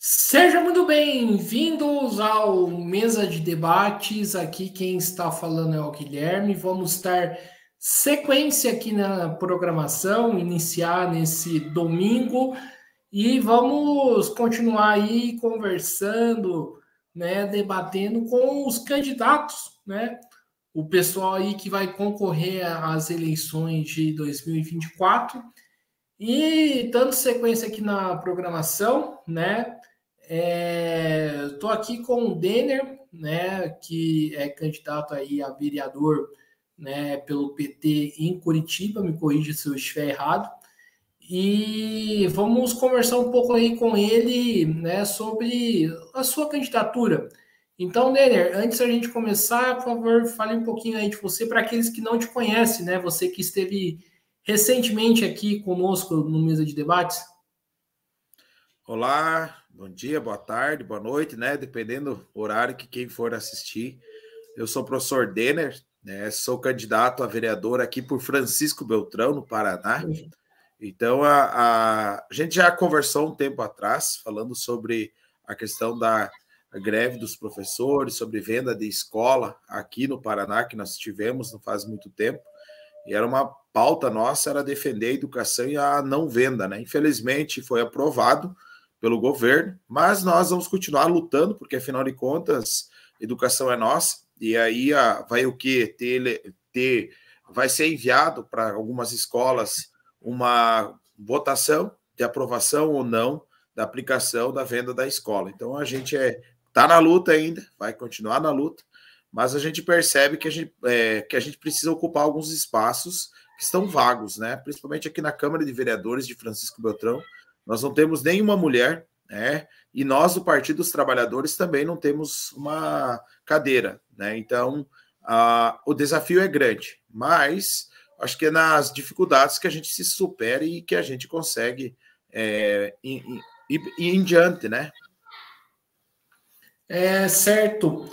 Sejam muito bem-vindos ao Mesa de Debates. Aqui quem está falando é o Guilherme. Vamos dar sequência aqui na programação, iniciar nesse domingo e vamos continuar aí conversando, né, debatendo com os candidatos, né? O pessoal aí que vai concorrer às eleições de 2024 e dando sequência aqui na programação, né? Estou aqui com o Denner, né, que é candidato aí a vereador, né, pelo PT em Curitiba, me corrija se eu estiver errado. E vamos conversar um pouco aí com ele, né, sobre a sua candidatura. Então, Denner, antes da gente começar, por favor, fale um pouquinho aí de você para aqueles que não te conhecem, né? Você que esteve recentemente aqui conosco no Mesa de Debates. Olá, bom dia, boa tarde, boa noite, né? Dependendo do horário que quem for assistir. Eu sou o professor Denner, né? Sou candidato a vereador aqui por Francisco Beltrão, no Paraná. Então, a gente já conversou um tempo atrás, falando sobre a questão da greve dos professores, sobre venda de escola aqui no Paraná, que nós tivemos não faz muito tempo. E era uma pauta nossa, era defender a educação e a não venda, né? Infelizmente, foi aprovado pelo governo, mas nós vamos continuar lutando, porque afinal de contas, educação é nossa, e aí vai o quê? Vai ser enviado para algumas escolas uma votação de aprovação ou não da aplicação da venda da escola. Então a gente está na luta ainda, vai continuar na luta, mas a gente percebe que a gente precisa ocupar alguns espaços que estão vagos, né? Principalmente aqui na Câmara de Vereadores de Francisco Beltrão, nós não temos nenhuma mulher, né? E nós, do Partido dos Trabalhadores, também não temos uma cadeira, né? Então, o desafio é grande, mas acho que é nas dificuldades que a gente se supera e que a gente consegue ir em diante, né? Certo.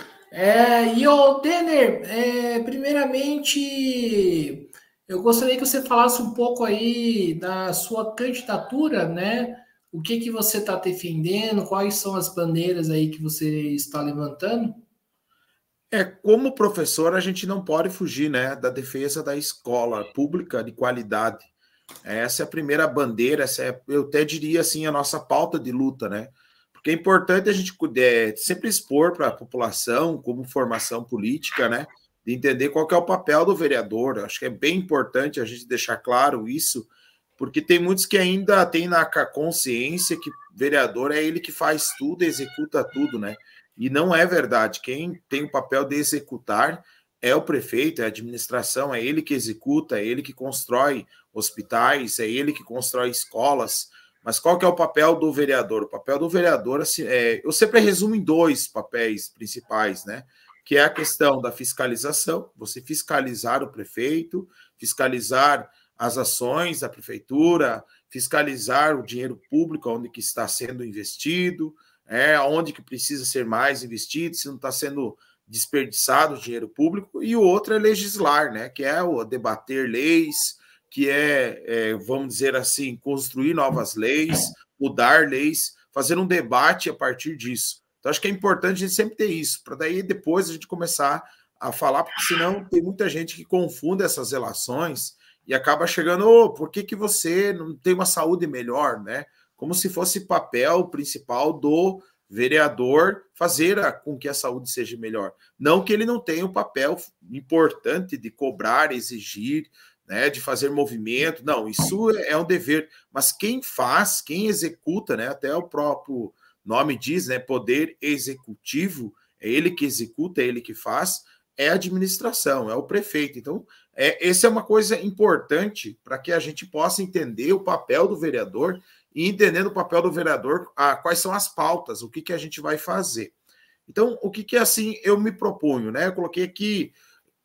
E o Denner, primeiramente, eu gostaria que você falasse um pouco aí da sua candidatura, né? O que que você está defendendo, quais são as bandeiras aí que você está levantando? Como professor, a gente não pode fugir, né, da defesa da escola pública de qualidade. Essa é a primeira bandeira, eu até diria assim, a nossa pauta de luta, né? Porque é importante a gente sempre expor para a população, como formação política, né? De entender qual que é o papel do vereador. Acho que é bem importante a gente deixar claro isso, porque tem muitos que ainda têm na consciência que vereador é ele que faz tudo, executa tudo, né? E não é verdade. Quem tem o papel de executar é o prefeito, é a administração, é ele que executa, é ele que constrói hospitais, é ele que constrói escolas. Mas qual que é o papel do vereador? O papel do vereador, assim, eu sempre resumo em dois papéis principais, né? Que é a questão da fiscalização, você fiscalizar o prefeito, fiscalizar as ações da prefeitura, fiscalizar o dinheiro público, onde que está sendo investido, onde que precisa ser mais investido, se não está sendo desperdiçado o dinheiro público, e o outro é legislar, né? Que é o debater leis, que vamos dizer assim, construir novas leis, mudar leis, fazer um debate a partir disso. Então, acho que é importante a gente sempre ter isso, para daí depois a gente começar a falar, porque senão tem muita gente que confunde essas relações e acaba chegando, por que você não tem uma saúde melhor, né? Como se fosse papel principal do vereador fazer com que a saúde seja melhor. Não que ele não tenha um papel importante de cobrar, exigir, né, de fazer movimento. Não, isso é um dever. Mas quem faz, quem executa, né, até o próprio nome diz, né, poder executivo, é ele que executa, é ele que faz, é a administração, é o prefeito. Então, essa é uma coisa importante para que a gente possa entender o papel do vereador e entendendo o papel do vereador, quais são as pautas, o que a gente vai fazer. Então, o que assim eu me proponho, né? Eu coloquei aqui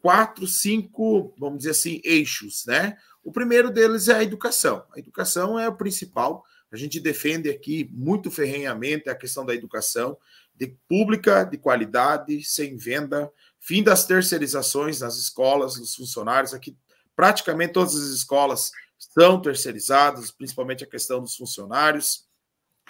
4, 5, vamos dizer assim, eixos, né? O primeiro deles é a educação. A educação é o principal. A gente defende aqui muito ferrenhamente a questão da educação pública, de qualidade, sem venda, fim das terceirizações nas escolas, dos funcionários. Aqui, praticamente todas as escolas são terceirizadas, principalmente a questão dos funcionários.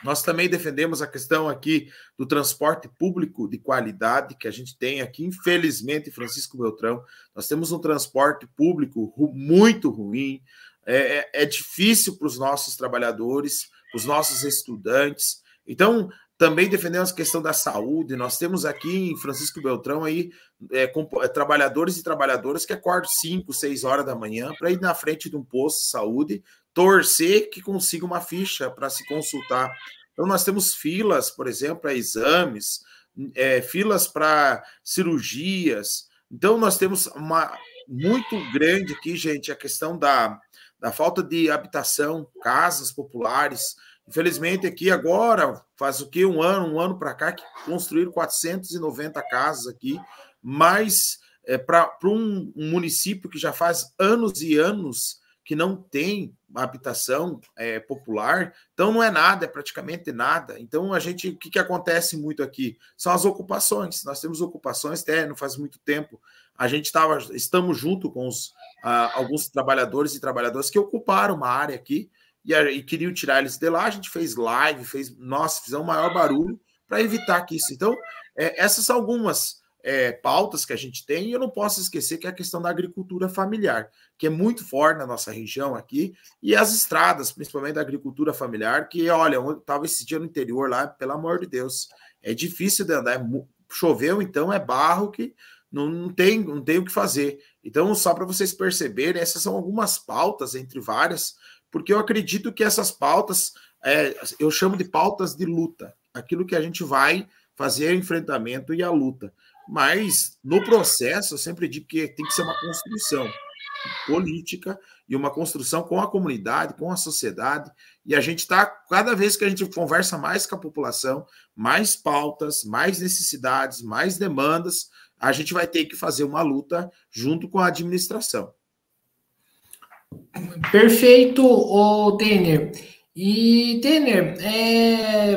Nós também defendemos a questão aqui do transporte público de qualidade que a gente tem aqui, infelizmente, em Francisco Beltrão. Nós temos um transporte público muito ruim, é difícil para os nossos trabalhadores, para os nossos estudantes. Então, também defendemos a questão da saúde. Nós temos aqui em Francisco Beltrão aí, trabalhadores e trabalhadoras que acordam 5, 6 horas da manhã para ir na frente de um posto de saúde, torcer que consiga uma ficha para se consultar. Então, nós temos filas, por exemplo, para exames, filas para cirurgias. Então, nós temos uma muito grande aqui, gente, a questão da falta de habitação, casas populares. Infelizmente, aqui agora, faz o quê? Um ano para cá, que construíram 490 casas aqui, mas para um município que já faz anos e anos que não tem habitação popular, então não é nada, é praticamente nada. Então, o que acontece muito aqui? São as ocupações. Nós temos ocupações, não faz muito tempo. Estamos junto com alguns trabalhadores e trabalhadoras que ocuparam uma área aqui, e queriam tirar eles de lá. A gente fez live, fizemos o maior barulho para evitar que isso. Então, essas são algumas pautas que a gente tem, e eu não posso esquecer que é a questão da agricultura familiar, que é muito forte na nossa região aqui, e as estradas, principalmente da agricultura familiar, que, olha, eu estava esse dia no interior lá, pelo amor de Deus, é difícil de andar, choveu, então é barro que não tem o que fazer. Então, só para vocês perceberem, essas são algumas pautas, entre várias, porque eu acredito que essas pautas, eu chamo de pautas de luta, aquilo que a gente vai fazer o enfrentamento e a luta. Mas, no processo, eu sempre digo que tem que ser uma construção política e uma construção com a comunidade, com a sociedade, e a gente está, cada vez que a gente conversa mais com a população, mais pautas, mais necessidades, mais demandas, a gente vai ter que fazer uma luta junto com a administração. Perfeito, Denner. E, Denner,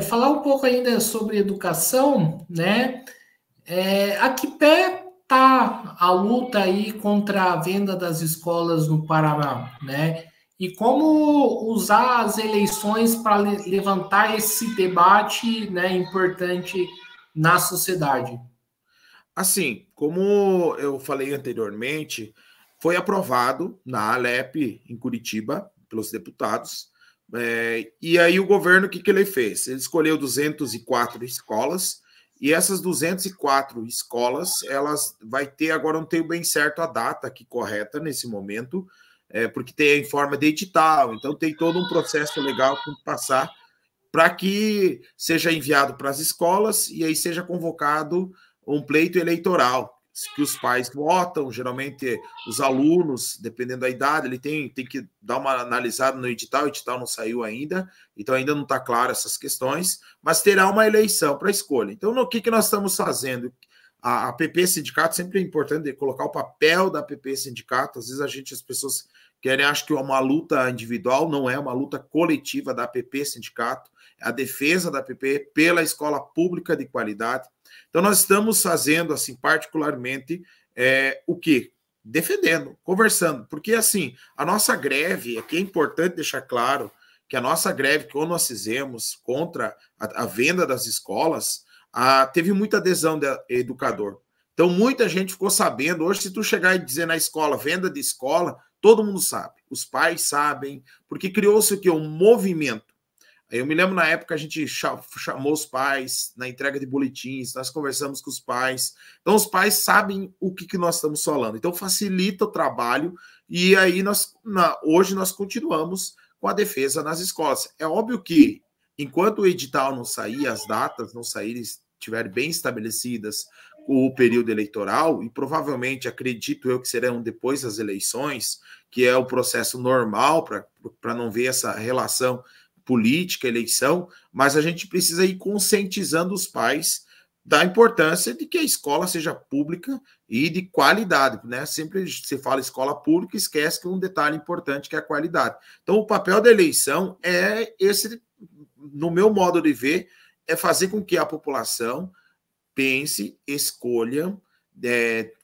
falar um pouco ainda sobre educação, né? A que pé está a luta aí contra a venda das escolas no Paraná, né? E como usar as eleições para levantar esse debate, né, importante na sociedade? Assim, como eu falei anteriormente, foi aprovado na Alep em Curitiba pelos deputados, e aí o governo, o que ele fez? Ele escolheu 204 escolas, e essas 204 escolas, elas vai ter, agora não tenho bem certo a data aqui correta nesse momento, porque tem em forma de edital, então tem todo um processo legal para passar para que seja enviado para as escolas e aí seja convocado um pleito eleitoral, que os pais votam, geralmente os alunos, dependendo da idade, ele tem que dar uma analisada no edital, o edital não saiu ainda, então ainda não está claro essas questões, mas terá uma eleição para escolha. Então, no que nós estamos fazendo? A PP Sindicato, sempre é importante colocar o papel da PP Sindicato, às vezes as pessoas querem, acham que é uma luta individual, não é uma luta coletiva da PP Sindicato, é a defesa da PP pela escola pública de qualidade. Então, nós estamos fazendo, assim, particularmente, o quê? Defendendo, conversando, porque, assim, a nossa greve, aqui é importante deixar claro que a nossa greve, que nós fizemos contra a venda das escolas, teve muita adesão de educador. Então, muita gente ficou sabendo. Hoje, se tu chegar e dizer na escola, venda de escola, todo mundo sabe. Os pais sabem, porque criou-se o quê? Um movimento. Eu me lembro na época a gente chamou os pais na entrega de boletins, nós conversamos com os pais. Então, os pais sabem o que nós estamos falando. Então, facilita o trabalho e aí hoje nós continuamos com a defesa nas escolas. É óbvio que, enquanto o edital não sair, as datas não saírem, estiverem bem estabelecidas o período eleitoral, e provavelmente, acredito eu, que serão depois das eleições, que é o processo normal para não ver essa relação política, eleição, mas a gente precisa ir conscientizando os pais da importância de que a escola seja pública e de qualidade, né? Sempre se fala escola pública, esquece que um detalhe importante que é a qualidade. Então, o papel da eleição é esse, no meu modo de ver, é fazer com que a população pense, escolha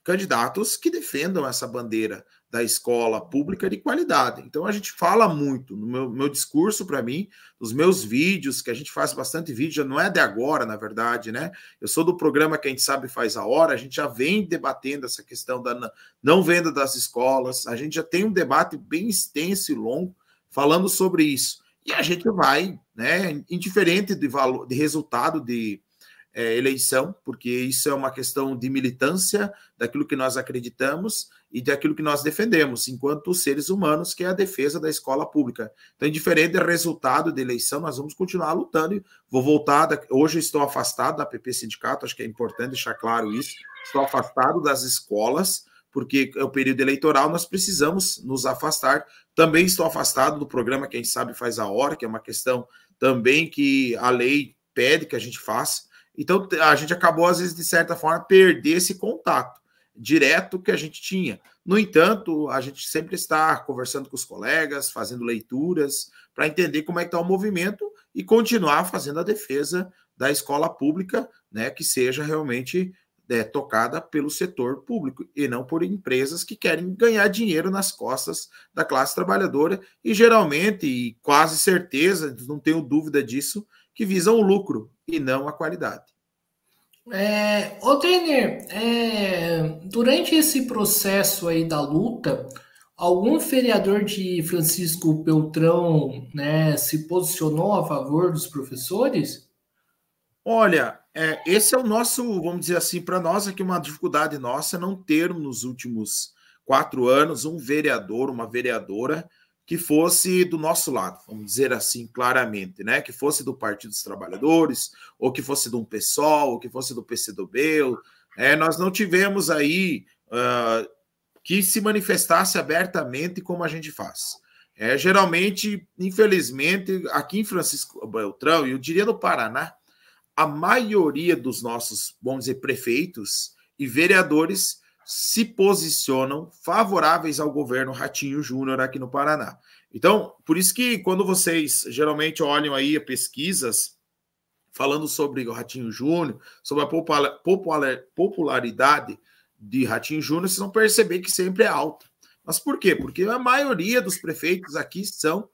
candidatos que defendam essa bandeira da escola pública de qualidade. Então, a gente fala muito no meu discurso, para mim, nos meus vídeos, que a gente faz bastante vídeo, não é de agora, na verdade, né? Eu sou do programa Quem Sabe Faz a Hora, a gente já vem debatendo essa questão da não venda das escolas, a gente já tem um debate bem extenso e longo falando sobre isso. E a gente vai, né, indiferente de valor, de resultado de eleição, porque isso é uma questão de militância daquilo que nós acreditamos e daquilo que nós defendemos, enquanto seres humanos, que é a defesa da escola pública. Então, indiferente do resultado da eleição, nós vamos continuar lutando. Vou voltar, hoje estou afastado da PP Sindicato, acho que é importante deixar claro isso, estou afastado das escolas, porque é o período eleitoral, nós precisamos nos afastar. Também estou afastado do programa Quem Sabe Faz a Hora, que é uma questão também que a lei pede que a gente faça. Então, a gente acabou, às vezes, de certa forma, perder esse contato direto que a gente tinha. No entanto, a gente sempre está conversando com os colegas, fazendo leituras, para entender como é que está o movimento e continuar fazendo a defesa da escola pública, né, que seja realmente tocada pelo setor público e não por empresas que querem ganhar dinheiro nas costas da classe trabalhadora e geralmente, e quase certeza, não tenho dúvida disso, que visam o lucro e não a qualidade. Ô, Trainer, durante esse processo aí da luta, algum vereador de Francisco Beltrão, né, se posicionou a favor dos professores? Olha, esse é o nosso, vamos dizer assim, para nós aqui uma dificuldade nossa não termos nos últimos 4 anos um vereador, uma vereadora que fosse do nosso lado, vamos dizer assim claramente, né? Que fosse do Partido dos Trabalhadores, ou que fosse do PSOL, ou que fosse do PCdoB. Nós não tivemos aí que se manifestasse abertamente como a gente faz. Geralmente, infelizmente, aqui em Francisco Beltrão, e eu diria no Paraná, a maioria dos nossos, vamos dizer, prefeitos e vereadores se posicionam favoráveis ao governo Ratinho Júnior aqui no Paraná. Então, por isso que quando vocês geralmente olham aí pesquisas falando sobre o Ratinho Júnior, sobre a popularidade de Ratinho Júnior, vocês vão perceber que sempre é alta. Mas por quê? Porque a maioria dos prefeitos aqui são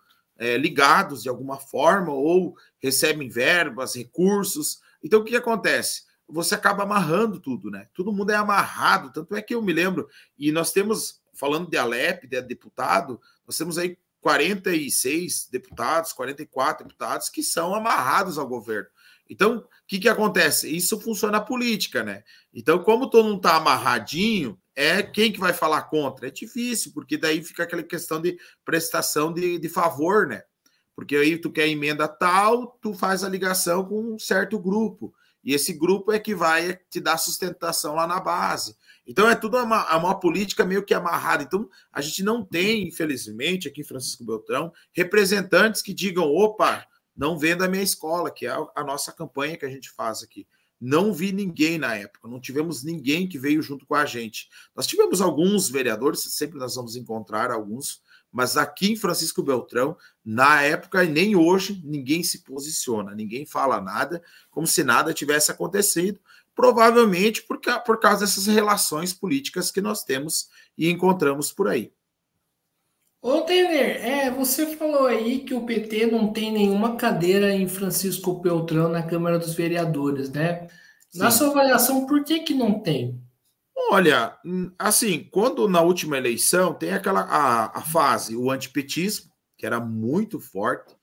ligados de alguma forma ou recebem verbas, recursos. Então, o que acontece? Você acaba amarrando tudo, né? Todo mundo é amarrado, tanto é que eu me lembro, e nós temos, falando de Alep, de deputado, nós temos aí 46 deputados, 44 deputados que são amarrados ao governo. Então, o que acontece? Isso funciona na política, né? Então, como todo mundo está amarradinho, quem que vai falar contra? É difícil, porque daí fica aquela questão de prestação de favor, né? Porque aí tu quer emenda tal, tu faz a ligação com um certo grupo. E esse grupo é que vai te dar sustentação lá na base. Então, é tudo uma política meio que amarrada. Então, a gente não tem, infelizmente, aqui em Francisco Beltrão, representantes que digam, opa, não venda a minha escola, que é a nossa campanha que a gente faz aqui. Não vi ninguém na época, não tivemos ninguém que veio junto com a gente. Nós tivemos alguns vereadores, sempre nós vamos encontrar alguns, mas aqui em Francisco Beltrão, na época e nem hoje, ninguém se posiciona, ninguém fala nada, como se nada tivesse acontecido, provavelmente por causa dessas relações políticas que nós temos e encontramos por aí. Ô, Tener, você falou aí que o PT não tem nenhuma cadeira em Francisco Beltrão na Câmara dos Vereadores, né? Sim. Na sua avaliação, por que não tem? Olha, assim, quando na última eleição tem a fase, o antipetismo, que era muito forte,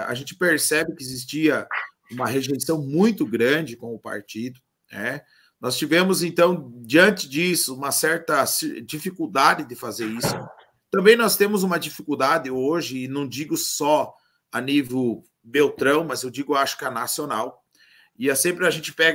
a gente percebe que existia uma rejeição muito grande com o partido, né? Nós tivemos, então, diante disso, uma certa dificuldade de fazer isso. Também nós temos uma dificuldade hoje, e não digo só a nível Beltrão, mas eu digo, acho que a nacional. E sempre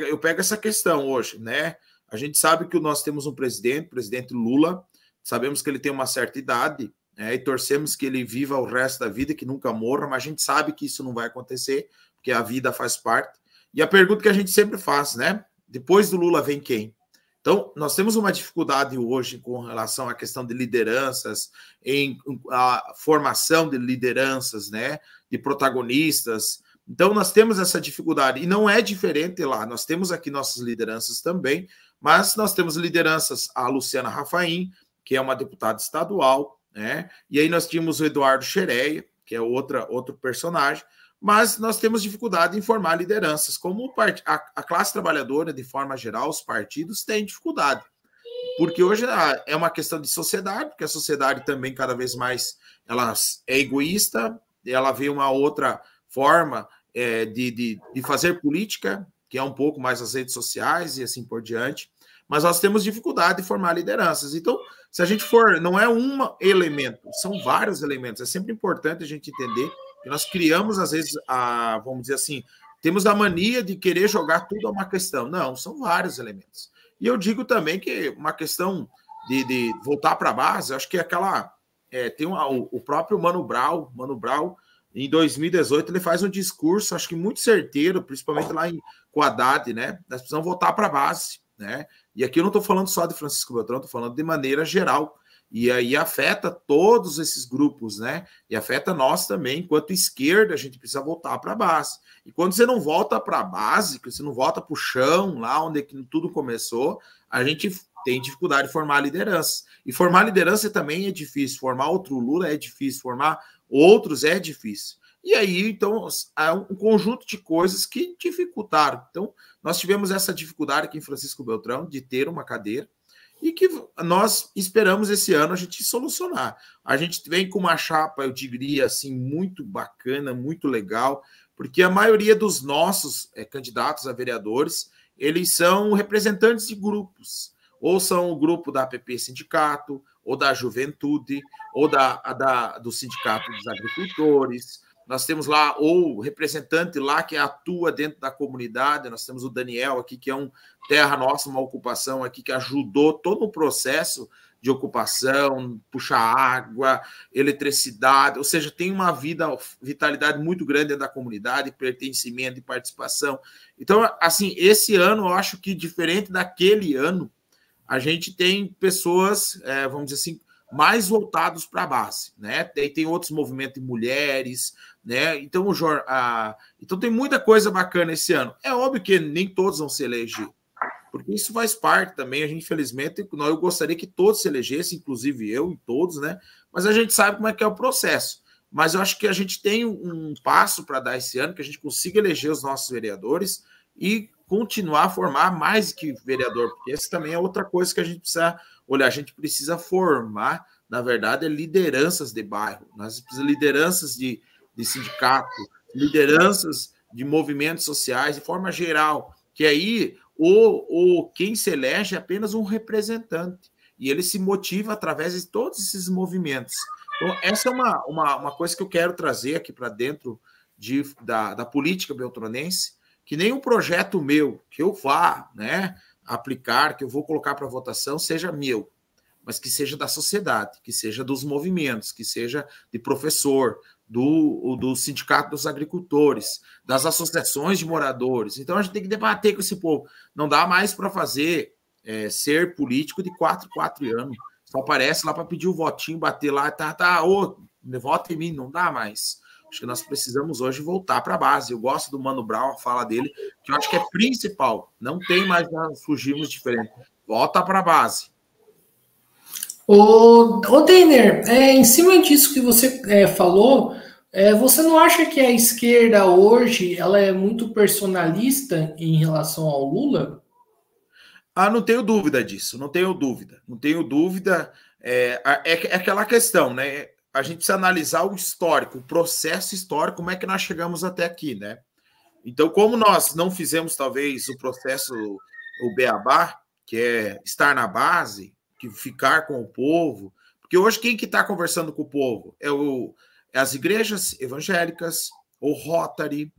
eu pego essa questão hoje, né? A gente sabe que nós temos um presidente, o presidente Lula, sabemos que ele tem uma certa idade, né, e torcemos que ele viva o resto da vida, que nunca morra, mas a gente sabe que isso não vai acontecer, porque a vida faz parte. E a pergunta que a gente sempre faz, né? Depois do Lula vem quem? Então, nós temos uma dificuldade hoje com relação à questão de lideranças, em a formação de lideranças, né, de protagonistas. Então, nós temos essa dificuldade, e não é diferente lá. Nós temos aqui nossas lideranças também, mas nós temos lideranças, a Luciana Rafaim, que é uma deputada estadual, né? E aí nós tínhamos o Eduardo Xereia, que é outro personagem, mas nós temos dificuldade em formar lideranças. Como a classe trabalhadora, de forma geral, os partidos têm dificuldade. Porque hoje é uma questão de sociedade, porque a sociedade também, cada vez mais, ela é egoísta, ela vê uma outra forma de fazer política, que é um pouco mais as redes sociais e assim por diante, mas nós temos dificuldade de formar lideranças. Então, se a gente for, não é um elemento, são vários elementos. É sempre importante a gente entender que nós criamos, às vezes, vamos dizer assim, temos a mania de querer jogar tudo a uma questão. Não, são vários elementos. E eu digo também que uma questão de voltar para a base, acho que é aquela... tem o próprio Mano Brown, em 2018, ele faz um discurso, acho que muito certeiro, principalmente lá com o Haddad, né? Nós precisamos voltar para a base, né? E aqui eu não estou falando só de Francisco Beltrão, estou falando de maneira geral. E aí afeta todos esses grupos, né? E afeta nós também, enquanto esquerda, a gente precisa voltar para a base. E quando você não volta para a base, que você não volta para o chão, lá onde tudo começou, a gente tem dificuldade de formar liderança. E formar liderança também é difícil. Formar outro Lula é difícil. Formar outros é difícil. E aí, então, há um conjunto de coisas que dificultaram. Então, nós tivemos essa dificuldade aqui em Francisco Beltrão de ter uma cadeira e que nós esperamos esse ano a gente solucionar. A gente vem com uma chapa, eu diria assim, muito bacana, muito legal, porque a maioria dos nossos candidatos a vereadores, eles são representantes de grupos, ou são o grupo da APP Sindicato, ou da Juventude, ou do Sindicato dos Agricultores. Nós temos lá o representante lá que atua dentro da comunidade, nós temos o Daniel aqui, que é um terra nossa, uma ocupação aqui, que ajudou todo o processo de ocupação, puxar água, eletricidade, ou seja, tem uma vitalidade muito grande dentro da comunidade, pertencimento e participação. Então, assim, esse ano, eu acho que diferente daquele ano, a gente tem pessoas, vamos dizer assim, mais voltados para a base, né? Tem outros movimentos de mulheres, né? Então, então tem muita coisa bacana esse ano. É óbvio que nem todos vão se eleger, porque isso faz parte também. A gente, infelizmente, eu gostaria que todos se elegessem, inclusive eu e todos, né? Mas a gente sabe como é que é o processo. Mas eu acho que a gente tem um passo para dar esse ano, que a gente consiga eleger os nossos vereadores e continuar a formar mais que vereador, porque essa também é outra coisa que a gente precisa olhar. A gente precisa formar, na verdade, lideranças de bairro, nós precisamos lideranças de sindicato, lideranças de movimentos sociais, de forma geral, que aí quem se elege é apenas um representante, e ele se motiva através de todos esses movimentos. Então, essa é uma coisa que eu quero trazer aqui para dentro da política beltronense, que nem um projeto meu, que eu vá, né, aplicar, que eu vou colocar para votação, seja meu, mas que seja da sociedade, que seja dos movimentos, que seja de professor, do Sindicato dos Agricultores, das associações de moradores. Então, a gente tem que debater com esse povo. Não dá mais para fazer ser político de 4 anos. Só aparece lá para pedir o votinho, bater lá, vota em mim, não dá mais. Acho que nós precisamos hoje voltar para a base. Eu gosto do Mano Brown, a fala dele, que eu acho que é principal. Não tem mais nós fugirmos diferente. Volta para a base. Ô Denner, em cima disso que você falou, você não acha que a esquerda hoje ela é muito personalista em relação ao Lula? Não tenho dúvida disso, não tenho dúvida. Não tenho dúvida. É aquela questão, né? A gente precisa analisar o histórico, o processo histórico, como é que nós chegamos até aqui, né? Então, como nós não fizemos, talvez, o processo, o beabá, que é estar na base, que ficar com o povo, porque hoje quem que está conversando com o povo? É as igrejas evangélicas, o Rotary,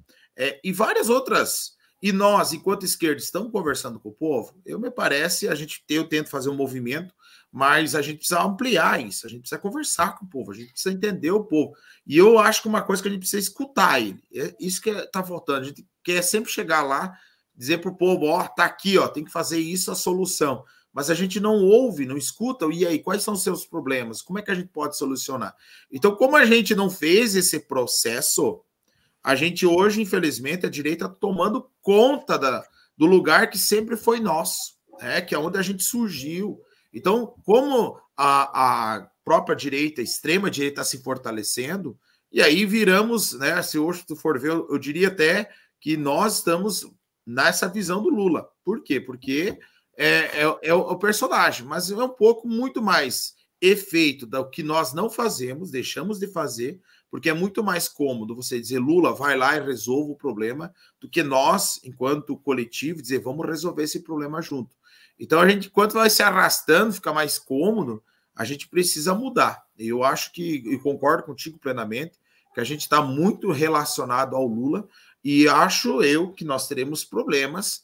e várias outras. E nós, enquanto esquerda, estamos conversando com o povo? Me parece, eu tento fazer um movimento, mas a gente precisa ampliar isso, a gente precisa conversar com o povo, a gente precisa entender o povo. E eu acho que uma coisa que a gente precisa escutar ele, é isso que está faltando. A gente quer sempre chegar lá, dizer para o povo, tá aqui, tem que fazer isso, a solução. Mas a gente não ouve, não escuta, e aí, quais são os seus problemas? Como é que a gente pode solucionar? Então, como a gente não fez esse processo, a gente hoje, infelizmente, a direita tomando conta do lugar que sempre foi nosso, né? Que é onde a gente surgiu. Então, como a própria direita, a extrema direita, está se fortalecendo, e aí viramos, né? Se hoje tu for ver, eu diria até que nós estamos nessa visão do Lula. Por quê? Porque é o personagem, mas é um pouco muito mais efeito do que nós não fazemos, deixamos de fazer, porque é muito mais cômodo você dizer Lula, vai lá e resolva o problema, do que nós, enquanto coletivo, dizer vamos resolver esse problema junto. Então a gente, enquanto vai se arrastando, fica mais cômodo, a gente precisa mudar. Eu acho que, e concordo contigo plenamente, que a gente está muito relacionado ao Lula, e acho eu que nós teremos problemas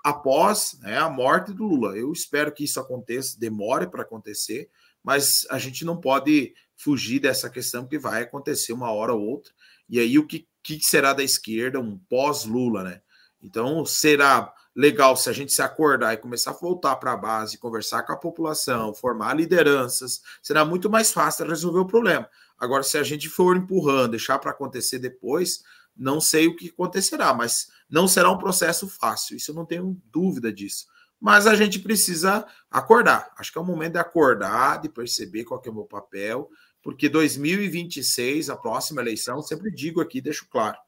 após, né, a morte do Lula. Eu espero que isso aconteça, demore para acontecer, mas a gente não pode fugir dessa questão, que vai acontecer uma hora ou outra. E aí o que será da esquerda, um pós-Lula, né? Então será legal se a gente se acordar e começar a voltar para a base, conversar com a população, formar lideranças, será muito mais fácil resolver o problema. Agora, se a gente for empurrando, deixar para acontecer depois, não sei o que acontecerá, mas não será um processo fácil, isso eu não tenho dúvida disso. Mas a gente precisa acordar. Acho que é o momento de acordar, de perceber qual que é o meu papel, porque 2026, a próxima eleição, sempre digo aqui, deixo claro,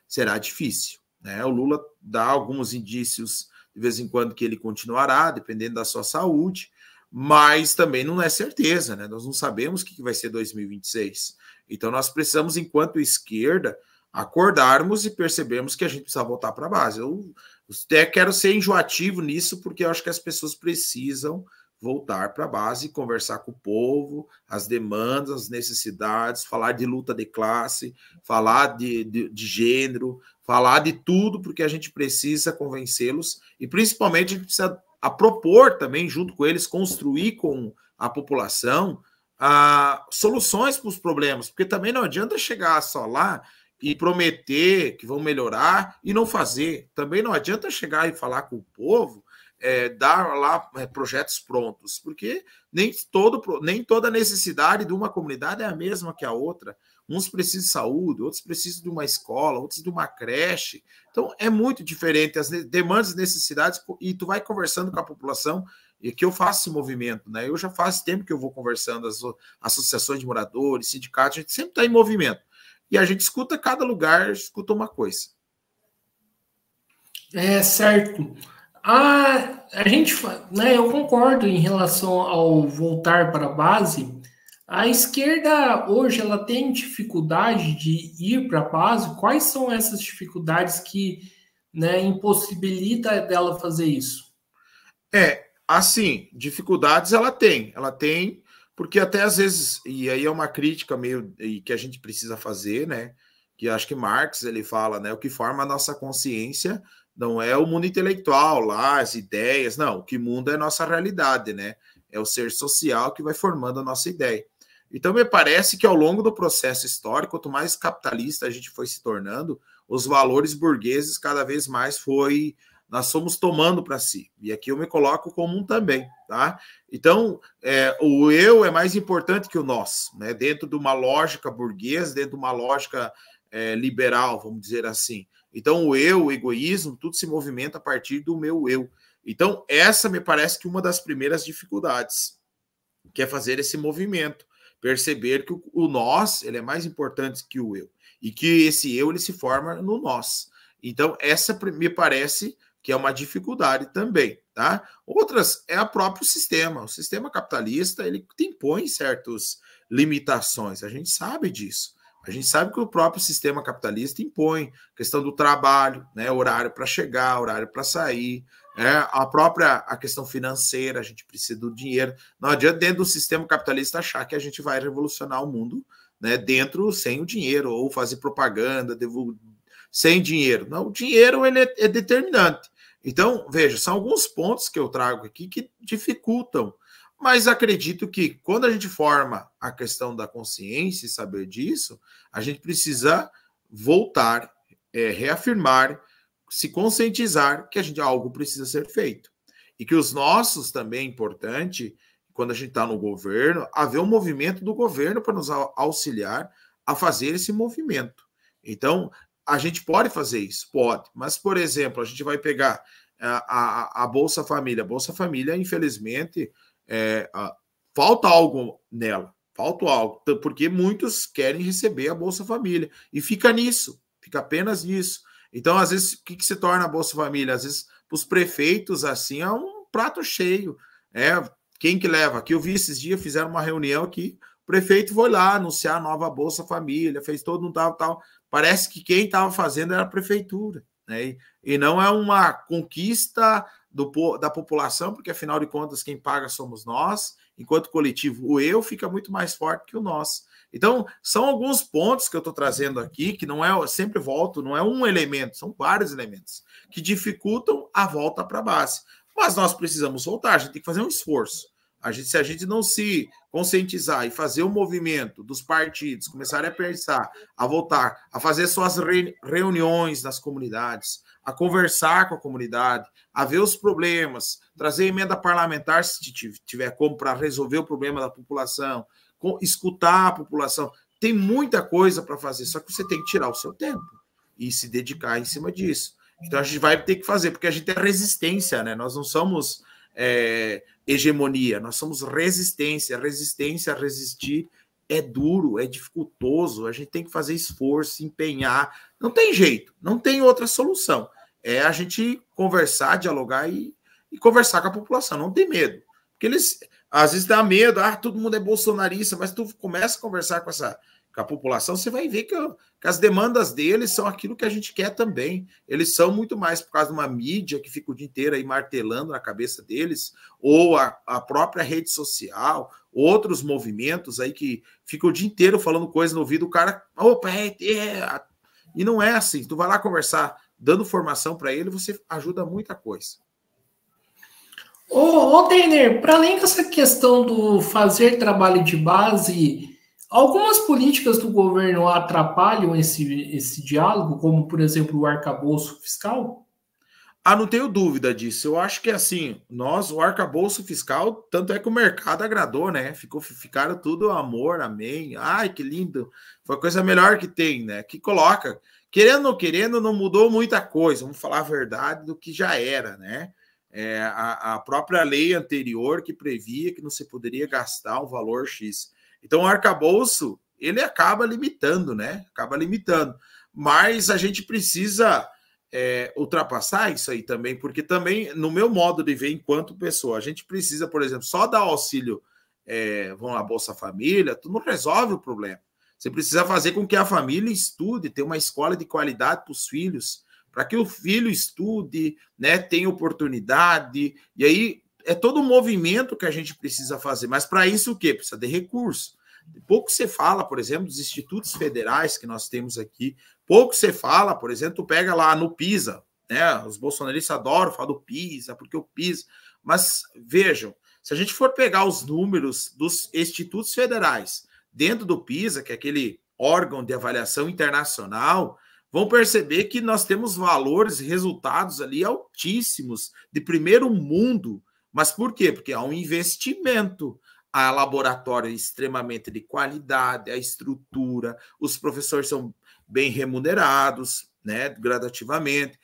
será difícil, né? O Lula dá alguns indícios de vez em quando que ele continuará, dependendo da sua saúde, mas também não é certeza, né? Nós não sabemos o que vai ser 2026. Então nós precisamos, enquanto esquerda, acordarmos e percebermos que a gente precisa voltar para a base. Eu até quero ser enjoativo nisso, porque eu acho que as pessoas precisam voltar para a base, conversar com o povo, as demandas, as necessidades, falar de luta de classe, falar de gênero, falar de tudo, porque a gente precisa convencê-los e, principalmente, a gente precisa propor também, junto com eles, construir com a população soluções para os problemas, porque também não adianta chegar só lá e prometer que vão melhorar e não fazer. Também não adianta chegar e falar com o povo, dar lá projetos prontos, porque nem toda necessidade de uma comunidade é a mesma que a outra. Uns precisam de saúde, outros precisam de uma escola, outros de uma creche. Então, é muito diferente as demandas e necessidades, e tu vai conversando com a população, e que eu faço esse movimento, né? Eu já faz tempo que eu vou conversando, as associações de moradores, sindicatos, a gente sempre está em movimento. E a gente escuta, cada lugar escuta uma coisa. Certo. A gente, né, eu concordo em relação ao voltar para a base. A esquerda hoje ela tem dificuldade de ir para a base. Quais são essas dificuldades que, né, impossibilita dela fazer isso? Assim, dificuldades ela tem, porque até às vezes, e aí é uma crítica meio que a gente precisa fazer, né? Que acho que Marx ele fala, né? O que forma a nossa consciência não é o mundo intelectual lá, as ideias, não. O que muda é a nossa realidade, né? É o ser social que vai formando a nossa ideia. Então, me parece que ao longo do processo histórico, quanto mais capitalista a gente foi se tornando, os valores burgueses cada vez mais nós fomos tomando para si. E aqui eu me coloco como um também, tá? Então, o eu é mais importante que o nós, né? Dentro de uma lógica burguesa, dentro de uma lógica liberal, vamos dizer assim. Então, o eu, o egoísmo, tudo se movimenta a partir do meu eu. Então, essa me parece que uma das primeiras dificuldades, que é fazer esse movimento, perceber que o nós ele é mais importante que o eu, e que esse eu ele se forma no nós. Então, essa me parece que é uma dificuldade também, tá? Outras é o próprio sistema. O sistema capitalista, ele impõe certas limitações, a gente sabe disso. A gente sabe que o próprio sistema capitalista impõe questão do trabalho, né? Horário para chegar, horário para sair, a questão financeira, a gente precisa do dinheiro. Não adianta dentro do sistema capitalista achar que a gente vai revolucionar o mundo, né? Dentro sem o dinheiro, ou fazer propaganda sem dinheiro. Não, o dinheiro ele é determinante. Então, veja, são alguns pontos que eu trago aqui que dificultam, mas acredito que quando a gente forma a questão da consciência e saber disso, a gente precisa voltar, reafirmar, se conscientizar que algo precisa ser feito. E que os nossos também é importante, quando a gente está no governo, haver um movimento do governo para nos auxiliar a fazer esse movimento. Então, a gente pode fazer isso? Pode. Mas, por exemplo, a gente vai pegar a Bolsa Família. A Bolsa Família, infelizmente, falta algo nela, falta algo, porque muitos querem receber a Bolsa Família e fica nisso, fica apenas nisso. Então, às vezes, o que se torna a Bolsa Família? Às vezes, para os prefeitos, assim, é um prato cheio. Quem que leva? Aqui eu vi esses dias, fizeram uma reunião aqui, o prefeito foi lá anunciar a nova Bolsa Família, fez todo um tal. Parece que quem estava fazendo era a prefeitura, né? E não é uma conquista da população, porque afinal de contas quem paga somos nós, enquanto coletivo o eu fica muito mais forte que o nós. Então, são alguns pontos que eu estou trazendo aqui, que não é, sempre volto, não é um elemento, são vários elementos que dificultam a volta para a base. Mas nós precisamos voltar, a gente tem que fazer um esforço. Se a gente não se conscientizar e fazer o movimento dos partidos, começarem a pensar, a voltar, a fazer suas reuniões nas comunidades, a conversar com a comunidade, a ver os problemas, trazer emenda parlamentar, se tiver como, para resolver o problema da população, escutar a população. Tem muita coisa para fazer, só que você tem que tirar o seu tempo e se dedicar em cima disso. Então a gente vai ter que fazer, porque a gente é resistência, né? Nós não somos hegemonia, nós somos resistência. Resistência a resistir é duro, é dificultoso, a gente tem que fazer esforço, empenhar. Não tem jeito, não tem outra solução. É a gente conversar, dialogar e conversar com a população, não tem medo. Porque eles, às vezes, dá medo, todo mundo é bolsonarista, mas tu começa a conversar com a população, você vai ver que as demandas deles são aquilo que a gente quer também. Eles são muito mais por causa de uma mídia que fica o dia inteiro aí martelando na cabeça deles, ou a própria rede social, outros movimentos aí que ficam o dia inteiro falando coisa no ouvido do cara. Opa, e não é assim. Tu vai lá conversar, dando formação para ele, você ajuda muita coisa. Ô Teiner, para além dessa questão do fazer trabalho de base, algumas políticas do governo atrapalham esse diálogo, como, por exemplo, o arcabouço fiscal? Não tenho dúvida disso. Eu acho que, assim, o arcabouço fiscal, tanto é que o mercado agradou, né? Ficaram tudo amor, amém. Ai, que lindo. Foi a coisa melhor que tem, né? Que coloca, querendo ou não querendo, não mudou muita coisa. Vamos falar a verdade do que já era, né? A própria lei anterior que previa que não se poderia gastar um valor X. Então, o arcabouço, ele acaba limitando, né? Acaba limitando. Mas a gente precisa ultrapassar isso aí também, porque também, no meu modo de ver enquanto pessoa, a gente precisa, por exemplo, só dar auxílio, vamos lá, Bolsa Família, tu não resolve o problema. Você precisa fazer com que a família estude, ter uma escola de qualidade para os filhos, para que o filho estude, né, tenha oportunidade, e aí é todo um movimento que a gente precisa fazer, mas para isso o quê? Precisa de recurso. Pouco se fala, por exemplo, dos institutos federais que nós temos aqui, pouco se fala, por exemplo, tu pega lá no PISA, né, os bolsonaristas adoram falar do PISA, porque o PISA, mas vejam, se a gente for pegar os números dos institutos federais dentro do PISA, que é aquele órgão de avaliação internacional, vão perceber que nós temos valores, resultados ali altíssimos, de primeiro mundo. Mas por quê? Porque há um investimento, há laboratório extremamente de qualidade, a estrutura, os professores são bem remunerados, né, gradativamente.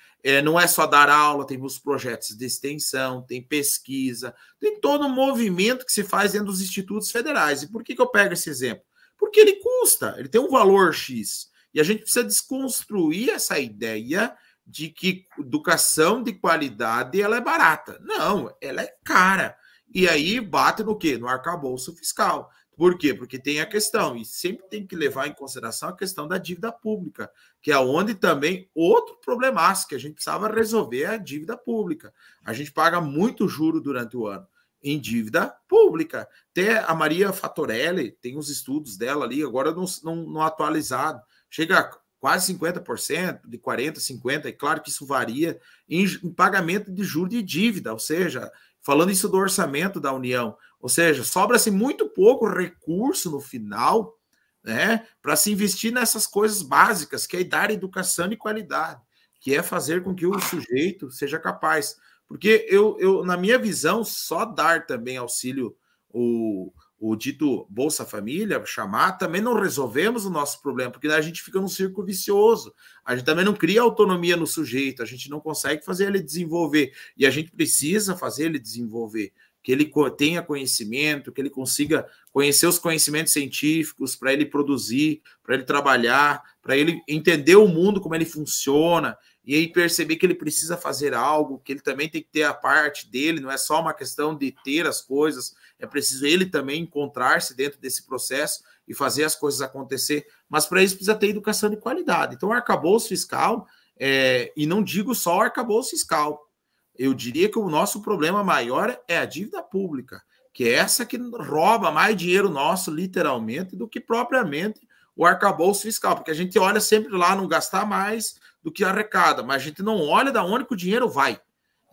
Não é só dar aula, tem os projetos de extensão, tem pesquisa, tem todo um movimento que se faz dentro dos institutos federais. E por que eu pego esse exemplo? Porque ele custa, ele tem um valor X. E a gente precisa desconstruir essa ideia de que educação de qualidade ela é barata. Não, ela é cara. E aí bate no quê? No arcabouço fiscal. Por quê? Porque tem a questão, e sempre tem que levar em consideração a questão da dívida pública, que é onde também outro problemaço que a gente precisava resolver é a dívida pública. A gente paga muito juro durante o ano em dívida pública. Até a Maria Fatorelli tem os estudos dela ali, agora não atualizado. Chega a quase 50%, de 40%, 50%, é claro que isso varia em pagamento de juros de dívida, ou seja, falando isso do orçamento da União, ou seja, sobra-se muito pouco recurso no final, né, para se investir nessas coisas básicas, que é dar educação de qualidade, que é fazer com que o sujeito seja capaz. Porque eu na minha visão, só dar também auxílio, o dito Bolsa Família, chamar, também não resolvemos o nosso problema, porque daí a gente fica num círculo vicioso. A gente também não cria autonomia no sujeito, a gente não consegue fazer ele desenvolver. E a gente precisa fazer ele desenvolver. que ele tenha conhecimento, que ele consiga conhecer os conhecimentos científicos para ele produzir, para ele trabalhar, para ele entender o mundo, como ele funciona, e aí perceber que ele precisa fazer algo, que ele também tem que ter a parte dele, não é só uma questão de ter as coisas, é preciso ele também encontrar-se dentro desse processo e fazer as coisas acontecer, mas para isso precisa ter educação de qualidade. Então, o arcabouço fiscal, e não digo só o arcabouço fiscal, eu diria que o nosso problema maior é a dívida pública, que é essa que rouba mais dinheiro nosso, literalmente, do que propriamente o arcabouço fiscal, porque a gente olha sempre lá não gastar mais do que arrecada, mas a gente não olha de onde que o dinheiro vai,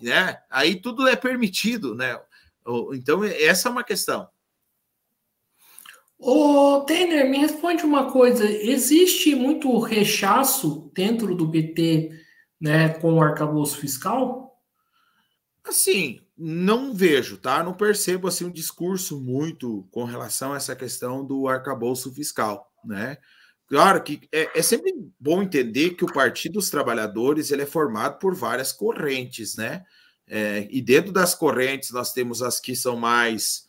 né? Aí tudo é permitido, né? Então, essa é uma questão. Ô, Tener, me responde uma coisa. Existe muito rechaço dentro do PT, né, com o arcabouço fiscal? Assim, não vejo, tá? Não percebo assim um discurso muito com relação a essa questão do arcabouço fiscal, né? Claro que é sempre bom entender que o Partido dos Trabalhadores ele é formado por várias correntes, né? E dentro das correntes nós temos as que são mais,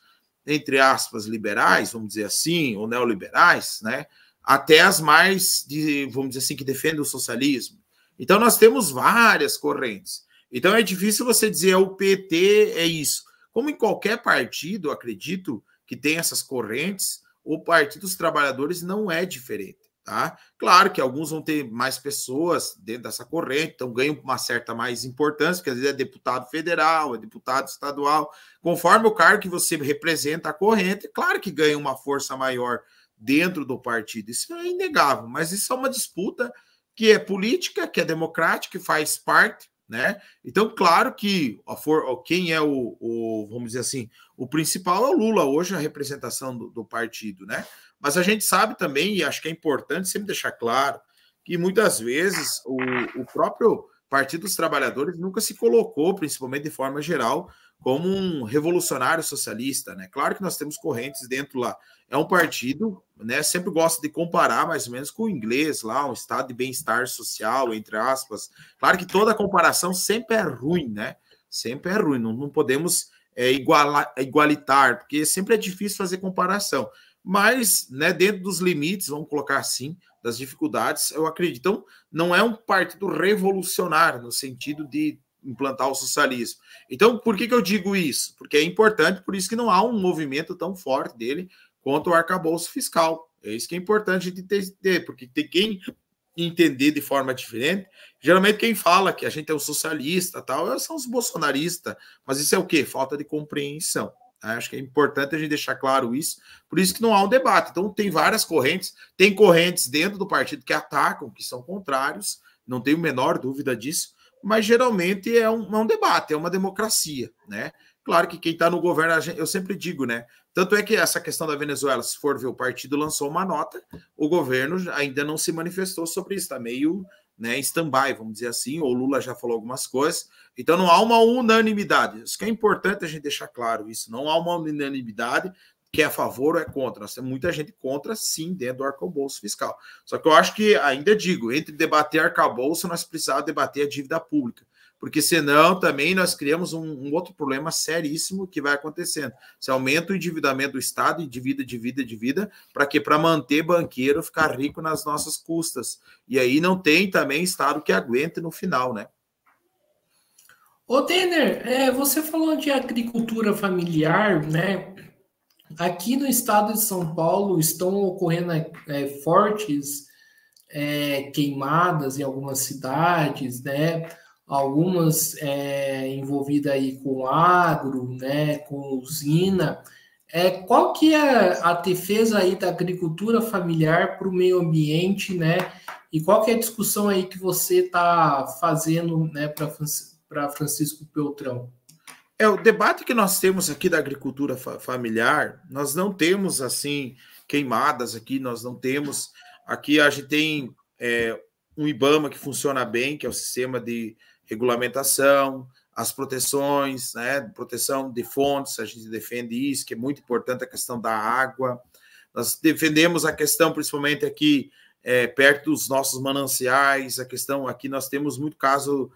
entre aspas, liberais, vamos dizer assim, ou neoliberais, né? Até as mais, vamos dizer assim, que defendem o socialismo. Então nós temos várias correntes. Então é difícil você dizer o PT é isso. Como em qualquer partido, acredito que tem essas correntes, o Partido dos Trabalhadores não é diferente. Tá? Claro que alguns vão ter mais pessoas dentro dessa corrente, então ganham uma certa mais importância, porque às vezes é deputado federal, é deputado estadual, conforme o cargo que você representa a corrente, claro que ganha uma força maior dentro do partido, isso é inegável, mas isso é uma disputa que é política, que é democrática, que faz parte, né? Então, claro que quem é vamos dizer assim, o principal é o Lula hoje, a representação do partido, né? Mas a gente sabe também, e acho que é importante sempre deixar claro, que muitas vezes o próprio Partido dos Trabalhadores nunca se colocou, principalmente de forma geral, como um revolucionário socialista, né? Claro que nós temos correntes dentro lá. É um partido, né? Sempre gosto de comparar mais ou menos com o inglês lá, um estado de bem-estar social, entre aspas. Claro que toda comparação sempre é ruim, né? Sempre é ruim, não podemos igualitar, porque sempre é difícil fazer comparação. Mas, né, dentro dos limites, vamos colocar assim, das dificuldades, eu acredito. Então, não é um partido revolucionário no sentido de implantar o socialismo. Então, por que eu digo isso? Porque é importante, por isso que não há um movimento tão forte dele quanto o arcabouço fiscal. É isso que é importante de ter, porque tem quem entender de forma diferente. Geralmente quem fala que a gente é um socialista, tal, são os bolsonaristas, mas isso é o quê? Falta de compreensão. Acho que é importante a gente deixar claro isso, por isso que não há um debate. Então, tem várias correntes, tem correntes dentro do partido que atacam, que são contrários, não tenho a menor dúvida disso, mas geralmente é um debate, é uma democracia, né? Claro que quem está no governo, eu sempre digo, né? Tanto é que essa questão da Venezuela, se for ver, o partido lançou uma nota, o governo ainda não se manifestou sobre isso, está meio, né, em stand-by, vamos dizer assim, ou o Lula já falou algumas coisas, então não há uma unanimidade. Isso que é importante a gente deixar claro, isso, não há uma unanimidade que é a favor ou é contra. Nós temos muita gente contra, sim, dentro do arcabouço fiscal. Só que eu acho que, ainda digo, entre debater arcabouço, nós precisamos debater a dívida pública, porque senão também nós criamos um outro problema seríssimo que vai acontecendo. Você aumenta o endividamento do Estado, dívida, para quê? Para manter banqueiro ficar rico nas nossas custas. E aí não tem também Estado que aguente no final, né? Ô, Denner, você falou de agricultura familiar, né? Aqui no estado de São Paulo estão ocorrendo fortes queimadas em algumas cidades, né? Algumas envolvidas aí com agro, né? Com usina. Qual que é a defesa aí da agricultura familiar para o meio ambiente, né? E qual que é a discussão aí que você está fazendo, né, para Francisco Peltrão? O debate que nós temos aqui da agricultura familiar, nós não temos, assim, queimadas aqui, nós não temos... Aqui a gente tem um IBAMA que funciona bem, que é o sistema de regulamentação, as proteções, né, proteção de fontes, a gente defende isso, que é muito importante, a questão da água. Nós defendemos a questão, principalmente aqui, perto dos nossos mananciais, a questão aqui, nós temos muito caso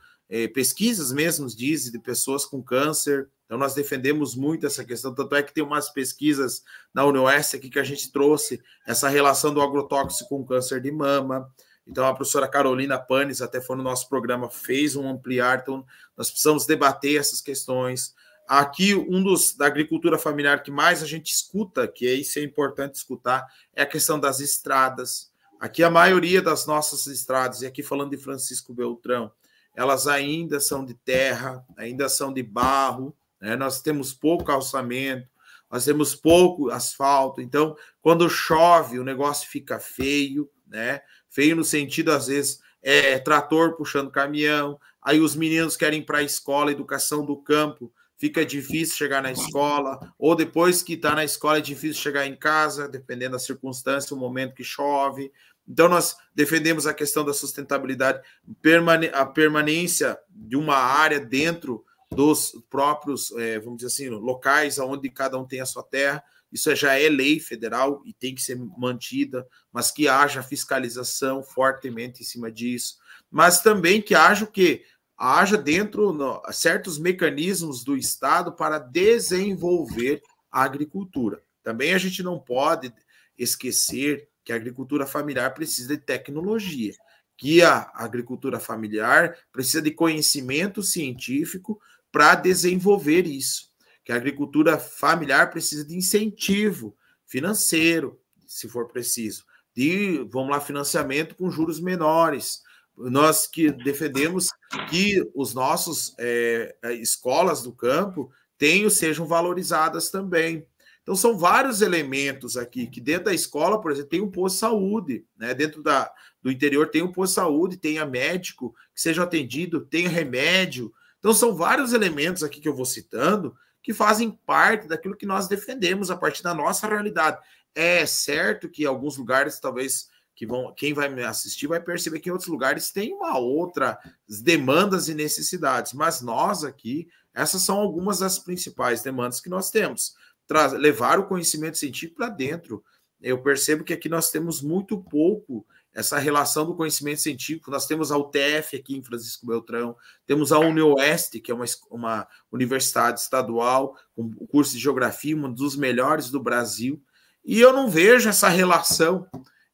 pesquisas mesmo dizem de pessoas com câncer. Então, nós defendemos muito essa questão, tanto é que tem umas pesquisas na UniOeste aqui que a gente trouxe essa relação do agrotóxico com câncer de mama. Então, a professora Carolina Panes, até foi no nosso programa, fez um ampliar, então nós precisamos debater essas questões. Aqui, da agricultura familiar que mais a gente escuta, que isso é importante escutar, é a questão das estradas. Aqui, a maioria das nossas estradas, e aqui falando de Francisco Beltrão, elas ainda são de terra, ainda são de barro, né? Nós temos pouco calçamento, nós temos pouco asfalto, então, quando chove, o negócio fica feio, né? Feio no sentido, às vezes, trator puxando caminhão, aí os meninos querem ir para a escola, educação do campo, fica difícil chegar na escola, ou depois que está na escola é difícil chegar em casa, dependendo da circunstância, o momento que chove. Então, nós defendemos a questão da sustentabilidade, a permanência de uma área dentro dos próprios, vamos dizer assim, locais onde cada um tem a sua terra. Isso já é lei federal e tem que ser mantida, mas que haja fiscalização fortemente em cima disso. Mas também que haja o quê? Haja dentro certos mecanismos do Estado para desenvolver a agricultura. Também a gente não pode esquecer que a agricultura familiar precisa de tecnologia, que a agricultura familiar precisa de conhecimento científico para desenvolver isso, que a agricultura familiar precisa de incentivo financeiro, se for preciso, de, vamos lá, financiamento com juros menores. Nós que defendemos que os nossos escolas do campo sejam valorizadas também. Então, são vários elementos aqui, que dentro da escola, por exemplo, tem um posto de saúde, né? Dentro do interior tem um posto de saúde, tenha médico que seja atendido, tenha remédio. Então, são vários elementos aqui que eu vou citando que fazem parte daquilo que nós defendemos a partir da nossa realidade. É certo que em alguns lugares, talvez, quem vai me assistir vai perceber que em outros lugares tem uma outra demandas e necessidades, mas nós aqui, essas são algumas das principais demandas que nós temos. Levar o conhecimento científico para dentro. Eu percebo que aqui nós temos muito pouco essa relação do conhecimento científico. Nós temos a UTF aqui em Francisco Beltrão, temos a UniOeste, que é uma universidade estadual, com um curso de geografia, um dos melhores do Brasil, e eu não vejo essa relação.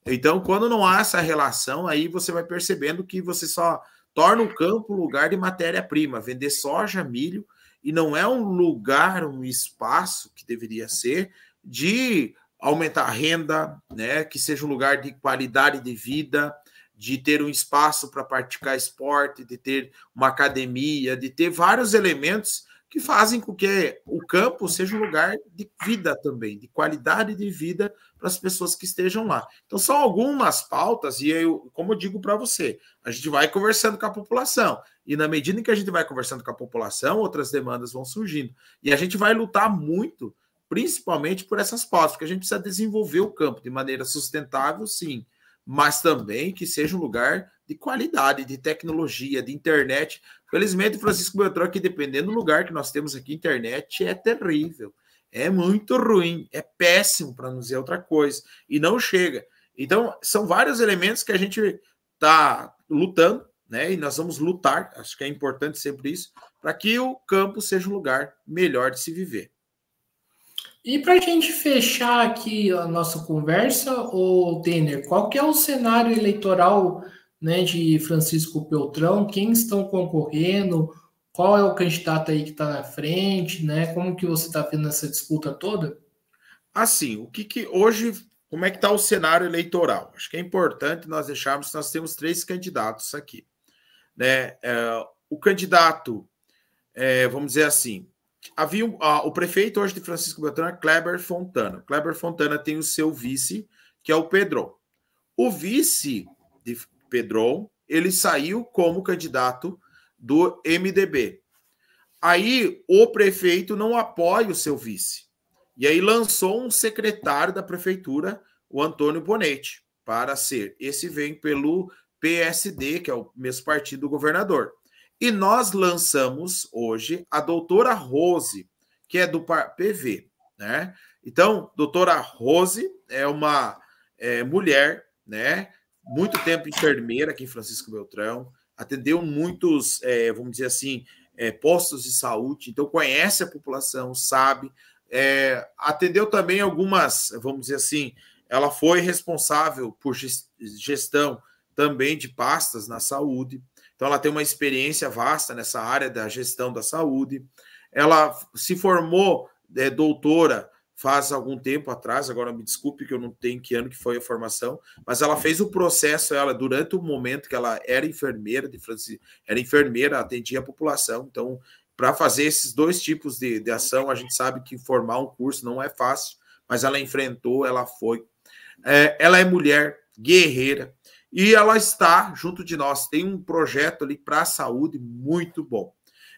Então, quando não há essa relação, aí você vai percebendo que você só torna o campo um lugar de matéria-prima, vender soja, milho, e não é um lugar, um espaço que deveria ser de aumentar a renda, né? Que seja um lugar de qualidade de vida, de ter um espaço para praticar esporte, de ter uma academia, de ter vários elementos que fazem com que o campo seja um lugar de vida também, de qualidade de vida para as pessoas que estejam lá. Então, são algumas pautas, e como eu digo para você, a gente vai conversando com a população, e na medida em que a gente vai conversando com a população, outras demandas vão surgindo. E a gente vai lutar muito, principalmente por essas pautas, porque a gente precisa desenvolver o campo de maneira sustentável, sim, mas também que seja um lugar de qualidade, de tecnologia, de internet. Felizmente, Francisco Beltrão, aqui, dependendo do lugar que nós temos aqui, internet é terrível, é muito ruim, é péssimo, para não dizer outra coisa, e não chega. Então, são vários elementos que a gente está lutando, né? E nós vamos lutar, acho que é importante sempre isso, para que o campo seja um lugar melhor de se viver. E para a gente fechar aqui a nossa conversa, o Denner, qual que é o cenário eleitoral, né, de Francisco Beltrão? Quem estão concorrendo? Qual é o candidato aí que está na frente, né? Como que você está vendo essa disputa toda? Assim, hoje, como é que está o cenário eleitoral? Acho que é importante nós deixarmos que nós temos 3 candidatos aqui, né? O candidato, vamos dizer assim, havia o prefeito hoje de Francisco Beltrão é Kleber Fontana. Kleber Fontana tem o seu vice, que é o Pedron. O vice de Pedron, ele saiu como candidato do MDB. Aí o prefeito não apoia o seu vice. E aí lançou um secretário da prefeitura, o Antônio Bonetti, para ser. Esse vem pelo PSD, que é o mesmo partido do governador. E nós lançamos hoje a doutora Rose, que é do PV, né? Então, doutora Rose é uma mulher, né? Muito tempo enfermeira aqui em Francisco Beltrão, atendeu muitos, vamos dizer assim, postos de saúde, então conhece a população, sabe, atendeu também algumas, vamos dizer assim, ela foi responsável por gestão também de pastas na saúde, então ela tem uma experiência vasta nessa área da gestão da saúde, ela se formou doutora faz algum tempo atrás, agora me desculpe que eu não tenho que ano que foi a formação, mas ela fez o processo, ela durante o momento que ela era enfermeira, era enfermeira, atendia a população, então, para fazer esses dois tipos de ação, a gente sabe que formar um curso não é fácil, mas ela enfrentou, ela foi. Ela é mulher, guerreira, e ela está junto de nós, tem um projeto ali para a saúde muito bom.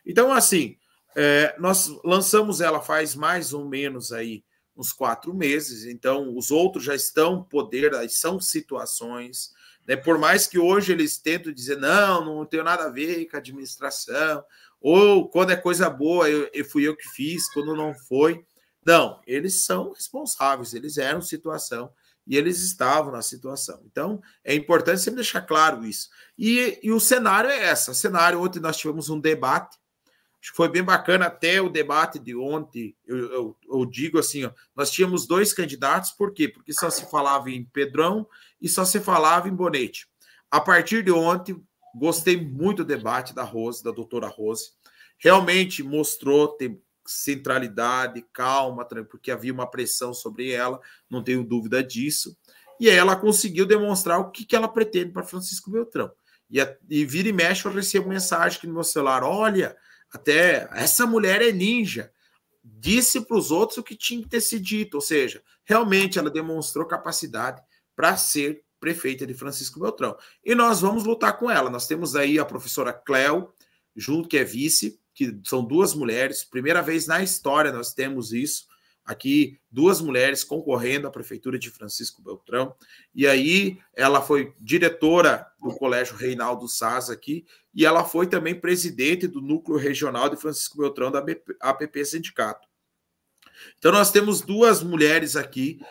Então, assim, nós lançamos ela faz mais ou menos aí uns 4 meses, então os outros já estão poder, são situações, né? Por mais que hoje eles tentem dizer, não tenho nada a ver com a administração, ou quando é coisa boa, fui eu que fiz, quando não foi. Não, eles são responsáveis, eles eram situação e eles estavam na situação. Então, é importante sempre deixar claro isso. E o cenário é esse. O cenário, ontem nós tivemos um debate, acho que foi bem bacana até o debate de ontem. Eu digo assim, ó, nós tínhamos 2 candidatos, por quê? Porque só se falava em Pedrão e só se falava em Bonete. A partir de ontem, gostei muito do debate da Rose, da doutora Rose. Realmente mostrou ter centralidade, calma, porque havia uma pressão sobre ela, não tenho dúvida disso. E ela conseguiu demonstrar o que ela pretende para Francisco Beltrão. E vira e mexe, eu recebo mensagem aqui no meu celular, olha, até essa mulher é ninja, disse para os outros o que tinha que ter sido dito, ou seja, realmente ela demonstrou capacidade para ser prefeita de Francisco Beltrão. E nós vamos lutar com ela. Nós temos aí a professora Cléo, junto que é vice, que são 2 mulheres, primeira vez na história nós temos isso, aqui 2 mulheres concorrendo à prefeitura de Francisco Beltrão, e aí ela foi diretora do Colégio Reinaldo Saz aqui, e ela foi também presidente do Núcleo Regional de Francisco Beltrão da APP Sindicato. Então nós temos 2 mulheres aqui,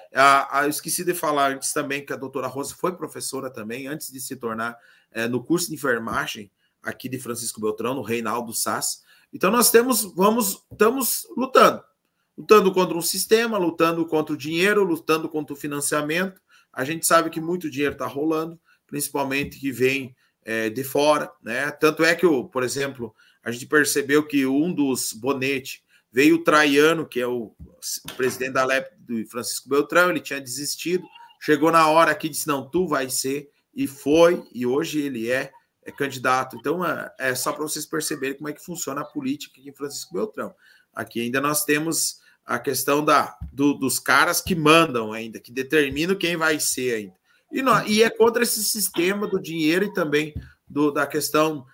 eu esqueci de falar antes também que a doutora Rosa foi professora também, antes de se tornar no curso de enfermagem aqui de Francisco Beltrão, no Reinaldo Saz. Então nós estamos lutando contra um sistema, lutando contra o dinheiro, lutando contra o financiamento. A gente sabe que muito dinheiro está rolando, principalmente que vem de fora, né? Tanto é que, por exemplo, a gente percebeu que um dos Bonete veio o Traiano, que é o presidente da LEP do Francisco Beltrão, ele tinha desistido, chegou na hora aqui e disse, não, tu vai ser, e foi, e hoje ele é candidato. Então, é só para vocês perceberem como é que funciona a política aqui em Francisco Beltrão. Aqui ainda nós temos a questão dos caras que mandam ainda, que determinam quem vai ser ainda. E é contra esse sistema do dinheiro e também da questão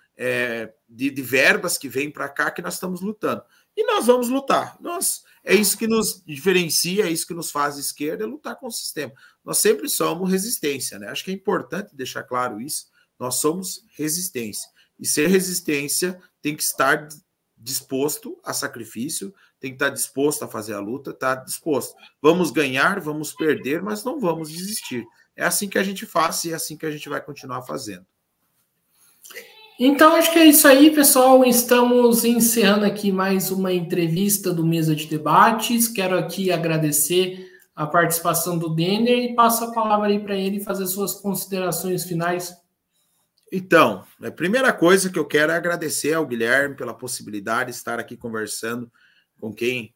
de verbas que vem para cá que nós estamos lutando. E nós vamos lutar. É isso que nos diferencia, é isso que nos faz esquerda, é lutar com o sistema. Nós sempre somos resistência, né? Acho que é importante deixar claro isso. Nós somos resistência. E ser resistência tem que estar disposto a sacrifício, tem que estar disposto a fazer a luta, está disposto. Vamos ganhar, vamos perder, mas não vamos desistir. É assim que a gente faz e é assim que a gente vai continuar fazendo. Então, acho que é isso aí, pessoal. Estamos encerrando aqui mais uma entrevista do Mesa de Debates. Quero aqui agradecer a participação do Denner e passo a palavra aí para ele fazer suas considerações finais. Então, a primeira coisa que eu quero é agradecer ao Guilherme pela possibilidade de estar aqui conversando com quem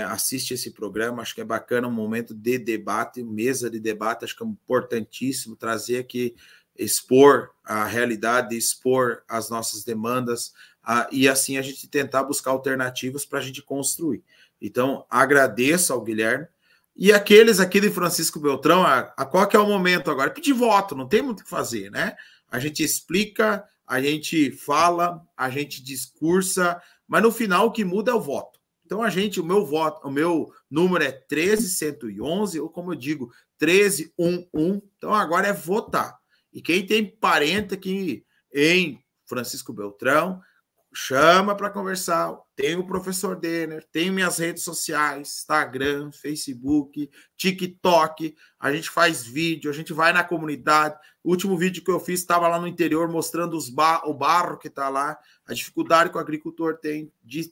assiste esse programa. Acho que é bacana um momento de debate, mesa de debate. Acho que é importantíssimo trazer aqui, expor a realidade, expor as nossas demandas e assim a gente tentar buscar alternativas para a gente construir. Então, agradeço ao Guilherme. E aqueles aqui de Francisco Beltrão, a qual que é o momento agora? Pedir voto, não tem muito o que fazer, né? A gente explica, a gente fala, a gente discursa, mas no final o que muda é o voto. Então o meu número é 13111, ou como eu digo, 1311. Então agora é votar. E quem tem parente aqui em Francisco Beltrão, chama para conversar. Tem o professor Denner, tem minhas redes sociais, Instagram, Facebook, TikTok. A gente faz vídeo, a gente vai na comunidade. O último vídeo que eu fiz estava lá no interior mostrando o barro que está lá, a dificuldade que o agricultor tem de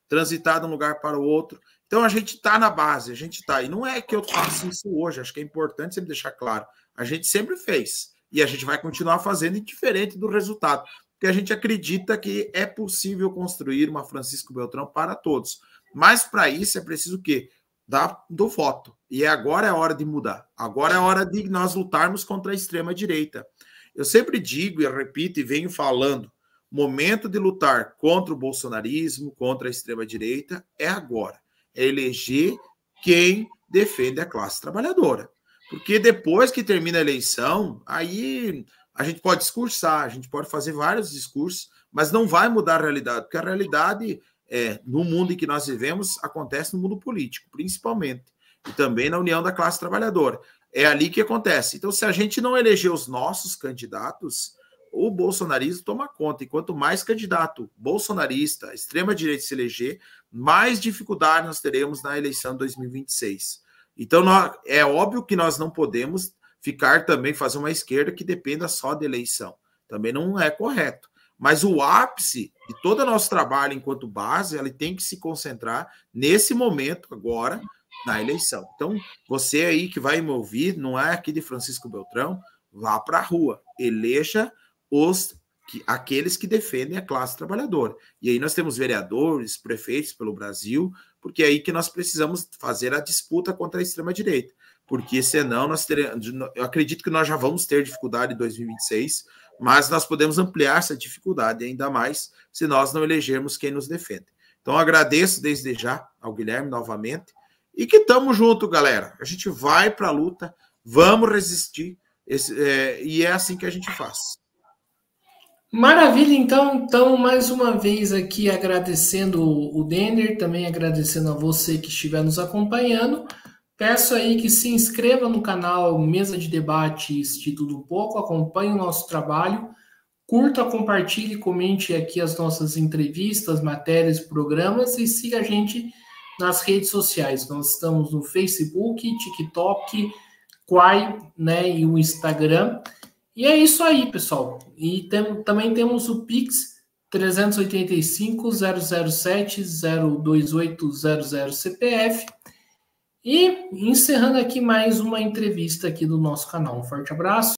transitar de um lugar para o outro. Então a gente está na base, a gente está. E não é que eu faço isso hoje, acho que é importante sempre deixar claro. A gente sempre fez e a gente vai continuar fazendo, indiferente do resultado. Porque a gente acredita que é possível construir uma Francisco Beltrão para todos. Mas para isso é preciso o quê? Do voto. E agora é a hora de mudar. Agora é a hora de nós lutarmos contra a extrema-direita. Eu sempre digo e repito e venho falando, momento de lutar contra o bolsonarismo, contra a extrema-direita, é agora. É eleger quem defende a classe trabalhadora. Porque depois que termina a eleição, aí a gente pode discursar, a gente pode fazer vários discursos, mas não vai mudar a realidade, porque a realidade, no mundo em que nós vivemos, acontece no mundo político, principalmente, e também na união da classe trabalhadora. É ali que acontece. Então, se a gente não eleger os nossos candidatos, o bolsonarismo toma conta, e quanto mais candidato bolsonarista, extrema-direita se eleger, mais dificuldade nós teremos na eleição de 2026. Então, é óbvio que nós não podemos ficar também, fazer uma esquerda que dependa só da eleição. Também não é correto. Mas o ápice de todo o nosso trabalho enquanto base, ele tem que se concentrar nesse momento agora, na eleição. Então, você aí que vai me ouvir, não é aqui de Francisco Beltrão, vá para a rua, eleja aqueles que defendem a classe trabalhadora. E aí nós temos vereadores, prefeitos pelo Brasil, porque é aí que nós precisamos fazer a disputa contra a extrema-direita. Porque senão nós teremos, eu acredito que nós já vamos ter dificuldade em 2026, mas nós podemos ampliar essa dificuldade ainda mais se nós não elegermos quem nos defende. Então, agradeço desde já ao Guilherme novamente e que estamos juntos, galera. A gente vai para a luta, vamos resistir, e é assim que a gente faz. Maravilha, então mais uma vez aqui agradecendo o Denner, também agradecendo a você que estiver nos acompanhando. Peço aí que se inscreva no canal Mesa de Debates de Tudo Um Pouco, acompanhe o nosso trabalho, curta, compartilhe, comente aqui as nossas entrevistas, matérias, programas e siga a gente nas redes sociais. Nós estamos no Facebook, TikTok, Quai, né, e o Instagram. E é isso aí, pessoal. E também temos o Pix 385-007-02800 CPF. E encerrando aqui mais uma entrevista aqui do nosso canal. Um forte abraço.